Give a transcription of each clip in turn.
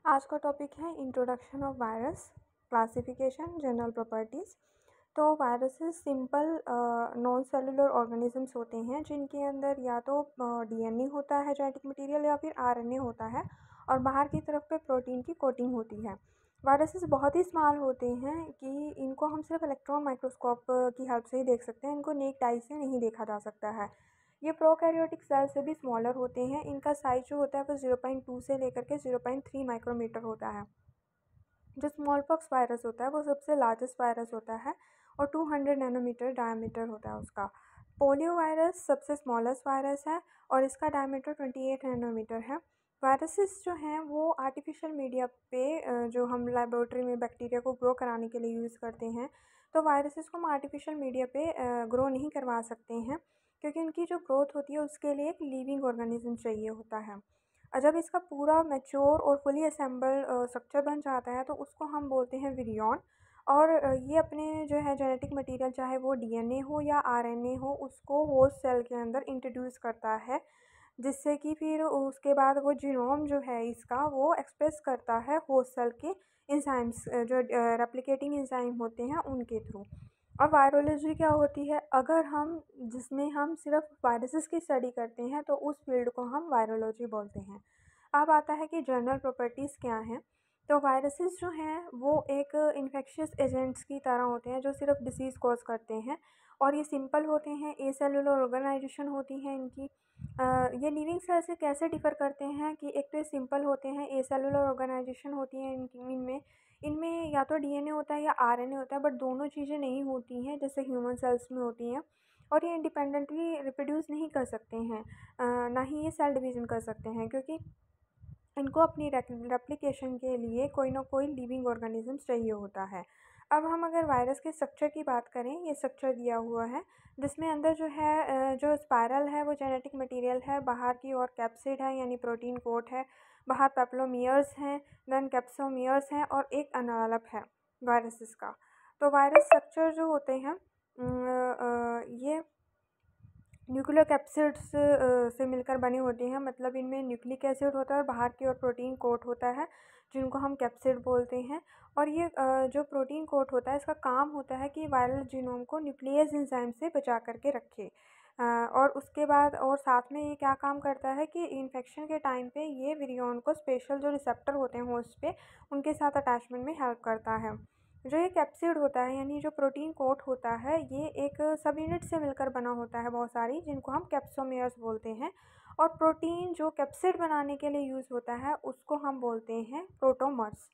आज का टॉपिक है introduction of virus, classification, general properties. तो viruses simple non cellular organisms होते हैं जिनके अंदर या तो डीएनए होता है जेनेटिक मटेरियल या फिर आरएनए होता है और बाहर की तरफ पे प्रोटीन की कोटिंग होती है। वायरसेस बहुत ही स्मॉल होते हैं कि इनको हम सिर्फ इलेक्ट्रॉन माइक्रोस्कोप की हेल्प से ही देख सकते हैं, इनको नेक्ड आई से नहीं देखा जा सकता है। ये प्रोकैरियोटिक सेल से भी स्मॉलर होते हैं। इनका साइज जो होता है वो 0.2 से लेकर के 0.3 माइक्रोमीटर होता है। जो स्मॉल पॉक्स वायरस होता है वो सबसे लार्जेस्ट वायरस होता है और 200 नैनोमीटर डायमीटर होता है उसका। पोलियो वायरस सबसे स्मॉलेस्ट वायरस है और इसका डायमीटर 28 नैनोमीटर है। वायरसेस जो हैं वो आर्टिफिशियल मीडिया पे जो हम लेबोरेटरी में बैक्टीरिया को ग्रो कराने के लिए यूज़ करते हैं, तो वायरसेस को हम आर्टिफिशियल मीडिया पे ग्रो नहीं करवा सकते हैं क्योंकि उनकी जो ग्रोथ होती है उसके लिए एक लिविंग ऑर्गेनिज्म चाहिए होता है। जब इसका पूरा मैच्योर और फुली असेंबल्ड स्ट्रक्चर बन जाता है तो उसको हम बोलते हैं विरियॉन। और ये अपने जो है जेनेटिक मटेरियल चाहे वो डीएनए हो या आरएनए हो उसको होस्ट सेल के अंदर इंट्रोड्यूस करता है, जिससे कि फिर उसके बाद वो जीनोम जो है इसका वो एक्सप्रेस करता है होस्ट सेल के एंजाइम्स जो रेप्लिकेटिंग एंजाइम होते हैं उनके थ्रू। और वायरोलॉजी क्या होती है, अगर हम जिसमें हम सिर्फ वायरसेस की स्टडी करते हैं तो उस फील्ड को हम वायरोलॉजी बोलते हैं। अब आता है कि जनरल प्रॉपर्टीज़ क्या हैं। तो वायरसेस जो हैं वो एक इन्फेक्शियस एजेंट्स की तरह होते हैं जो सिर्फ डिसीज़ कॉज करते हैं और ये सिंपल होते हैं, एसेलुलर ऑर्गेनाइजेशन होती है इनकी। ये लिविंग सेल से कैसे डिफ़र करते हैं कि एक तो ये सिंपल होते हैं, एसेलुलर ऑर्गेनाइजेशन होती है इनमें इनमें या तो डीएनए होता है या आरएनए होता है, बट दोनों चीज़ें नहीं होती हैं जैसे ह्यूमन सेल्स में होती हैं। और ये इंडिपेंडेंटली रिप्रोड्यूस नहीं कर सकते हैं, ना ही ये सेल डिवीज़न कर सकते हैं क्योंकि इनको अपनी रेप्लिकेशन के लिए कोई ना कोई लिविंग ऑर्गेनिज्म चाहिए होता है। अब हम अगर वायरस के स्ट्रक्चर की बात करें, ये स्ट्रक्चर दिया हुआ है जिसमें अंदर जो है जो स्पायरल है वो जेनेटिक मटेरियल है, बाहर की ओर कैप्सिड है यानी प्रोटीन कोट है, बाहर पेप्लोमियर्स हैं, देन कैप्सोमियर्स हैं और एक एनवेलप है वायरसेस का। तो वायरस स्ट्रक्चर जो होते हैं ये न्यूक्लियोकैप्सिड्स से मिलकर बने होते हैं, मतलब इनमें न्यूक्लिक एसिड होता है और बाहर की ओर प्रोटीन कोट होता है जिनको हम कैप्सिड बोलते हैं। और ये जो प्रोटीन कोट होता है इसका काम होता है कि वायरल जीनोम को न्यूक्लियस एंजाइम से बचा करके रखे। और उसके बाद और साथ में ये क्या काम करता है कि इन्फेक्शन के टाइम पे ये विरियॉन को स्पेशल जो रिसेप्टर होते हैं होस्ट पे उनके साथ अटैचमेंट में हेल्प करता है। जो ये कैप्सिड होता है यानी जो प्रोटीन कोट होता है ये एक सब यूनिट से मिलकर बना होता है बहुत सारी, जिनको हम कैप्सोमेयर्स बोलते हैं। और प्रोटीन जो कैप्सिड बनाने के लिए यूज़ होता है उसको हम बोलते हैं प्रोटोमर्स।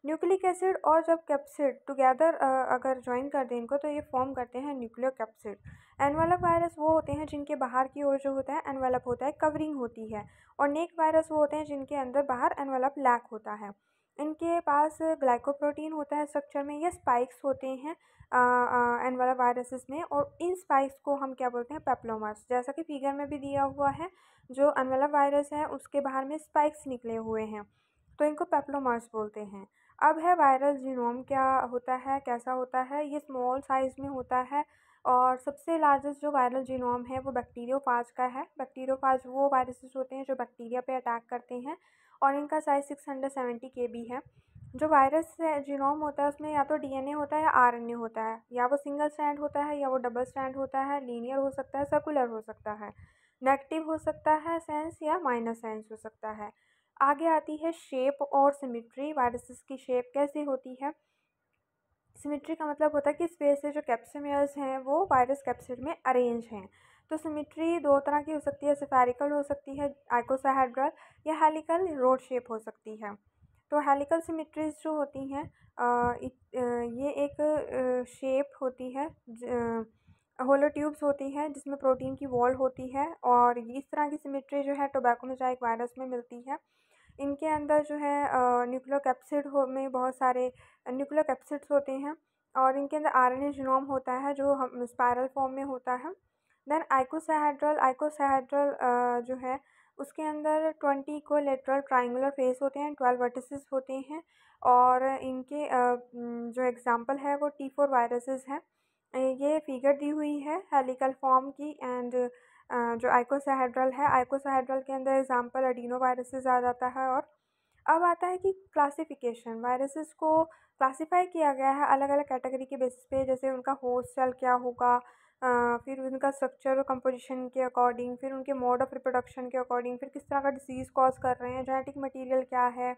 न्यूक्लिक एसिड और जब कैप्सिड टुगेदर अगर ज्वाइन कर दें इनको तो ये फॉर्म करते हैं न्यूक्लियोकैप्सिड। एनवेलप वायरस वो होते हैं जिनके बाहर की ओर जो होता है एनवेलप होता है, कवरिंग होती है। और नेक वायरस वो होते हैं जिनके अंदर बाहर एनवेलप लैक होता है। इनके पास ग्लाइकोप्रोटीन होता है स्ट्रक्चर में, ये स्पाइक्स होते हैं एनवेलप वायरसेस में, और इन स्पाइक्स को हम क्या बोलते हैं, पेप्लोमर्स। जैसा कि फिगर में भी दिया हुआ है, जो एनवेलप वायरस है उसके बाहर में स्पाइक्स निकले हुए हैं तो इनको पेप्लोमर्स बोलते हैं। अब है वायरल जीनोम क्या होता है, कैसा होता है। ये स्मॉल साइज़ में होता है और सबसे लार्जेस्ट जो वायरल जीनोम है वो बैक्टीरियोफाज का है। बैक्टीरियोफाज वो वायरसेस होते हैं जो बैक्टीरिया पे अटैक करते हैं और इनका साइज़ 670 kb है। जो वायरस जीनोम होता है उसमें या तो डीएनए होता है या आरएनए होता है, या वो सिंगल स्ट्रैंड होता है या वो डबल स्ट्रैंड होता है, लीनियर हो सकता है, सर्कुलर हो सकता है, नेगेटिव हो सकता है सेंस या माइनस सेंस हो सकता है। आगे आती है शेप और सिमिट्री। वायरसेस की शेप कैसी होती है। सिमिट्री का मतलब होता है कि स्पेस से जो कैप्सिमियर्स हैं वो वायरस कैप्सिड में अरेंज हैं। तो सिमिट्री दो तरह की हो सकती है, स्फेरिकल हो सकती है आइकोसाहेड्रल, या हेलिकल रोड शेप हो सकती है। तो हेलिकल सिमिट्रीज जो होती हैं ये एक शेप होती है, होलो ट्यूब्स होती हैं जिसमें प्रोटीन की वॉल होती है, और इस तरह की सिमिट्री जो है टोबैको मोज़ाइक वायरस में मिलती है। इनके अंदर जो है न्यूक्लियोकैप्सिड हो में बहुत सारे न्यूक्लियोकैप्सिड्स होते हैं और इनके अंदर आरएनए जीनोम होता है जो हम स्पाइरल फॉर्म में होता है। देन आइकोसाहेड्रल आइकोसाहेड्रल जो है उसके अंदर 20 इक्विलैटरल ट्रायंगुलर फेस होते हैं, 12 वर्टिसेस होते हैं। और इनके जो एग्जांपल है वो T4 वायरसेस हैं। ये फिगर दी हुई है हेलिकल फॉर्म की। एंड जो आइकोसाहेड्रल है, आइकोसाहेड्रल के अंदर एग्जांपल एडिनो वायरसेस आ जाता है। और अब आता है कि क्लासिफिकेशन। वायरसेस को क्लासिफाई किया गया है अलग अलग कैटेगरी के बेसिस पे, जैसे उनका होस्ट सेल क्या होगा, फिर उनका स्ट्रक्चर और कंपोजिशन के अकॉर्डिंग, फिर उनके मोड ऑफ रिप्रोडक्शन के अकॉर्डिंग, फिर किस तरह का डिसीज़ कॉज कर रहे हैं, जेनेटिक मटेरियल क्या है,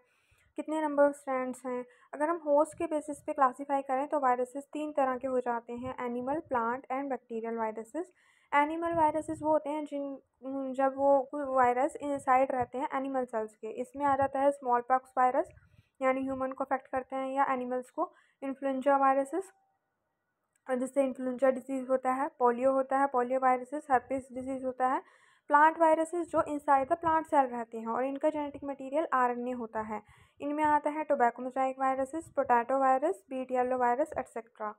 कितने नंबर ऑफ स्ट्रैंड्स हैं। अगर हम होस्ट के बेसिस पे क्लासीफाई करें तो वायरसेस 3 तरह के हो जाते हैं, animal, plant and bacterial viruses. Animal viruses वो होते हैं जब वो कोई वायरस इनसाइड रहते हैं एनिमल सेल्स के। इसमें आ जाता है स्मॉल पॉक्स वायरस, यानी ह्यूमन को अफेक्ट करते हैं या एनिमल्स को। इन्फ्लुएंजा वायरसेस, जिससे इन्फ्लुएंजा डिसीज़ होता है। पोलियो होता है, पोलियो वायरसेस। हर्पिस डिसीज़ होता है। प्लांट वायरसेस जो इनसाइड द प्लांट सेल रहते हैं और इनका जेनेटिक मटेरियल आरएनए होता है। इनमें आता है tobacco mosaic viruses, potato virus, beet yellow virus etcetera.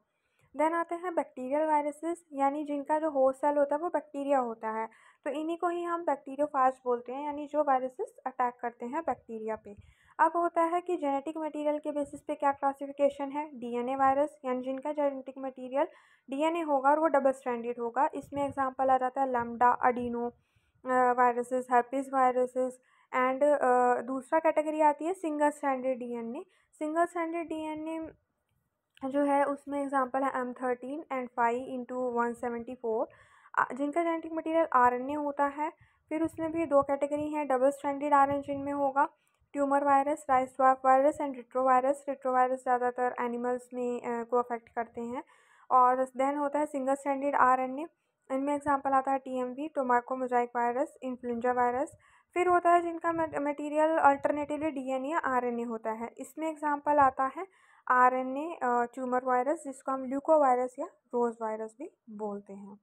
Then आते हैं बैक्टीरियल वायरसेस, यानी जिनका जो होस्ट सेल होता है वो बैक्टीरिया होता है, तो इन्हीं को ही हम बैक्टीरियोफाज बोलते हैं, यानी जो वायरसेस अटैक करते हैं बैक्टीरिया पे। अब होता है कि जेनेटिक मटेरियल के बेसिस पे क्या क्लासिफिकेशन है। डीएनए वायरस, यानी जिनका जेनेटिक मटेरियल डीएनए होगा और वो डबल स्ट्रैंडेड होगा। इसमें एग्जांपल आ जाता है lambda, adeno viruses, herpes viruses and दूसरा कैटेगरी आती है single stranded DNA. Single stranded DNA जो है उसमें एग्जांपल है M13 एंड 5x174, जिनका जेनेटिक मटेरियल आरएनए होता है। फिर उसमें भी दो कैटेगरी हैं, डबल स्ट्रैंडेड आरएनए जिनमें होगा tumour virus, rice swap virus and retrovirus. Retrovirus ज़्यादातर एनिमल्स में को अफेक्ट करते हैं। और देन होता है सिंगल स्ट्रैंडेड आरएनए, इनमें एग्जांपल आता है TMV, tobacco mosaic virus, influenza virus. फिर होता है जिनका मटेरियल अल्टरनेटिवली डीएनए या आरएनए होता है। इसमें एग्जांपल आता है आरएनए ट्यूमर वायरस, जिसको हम ल्यूको वायरस या रोज़ वायरस भी बोलते हैं।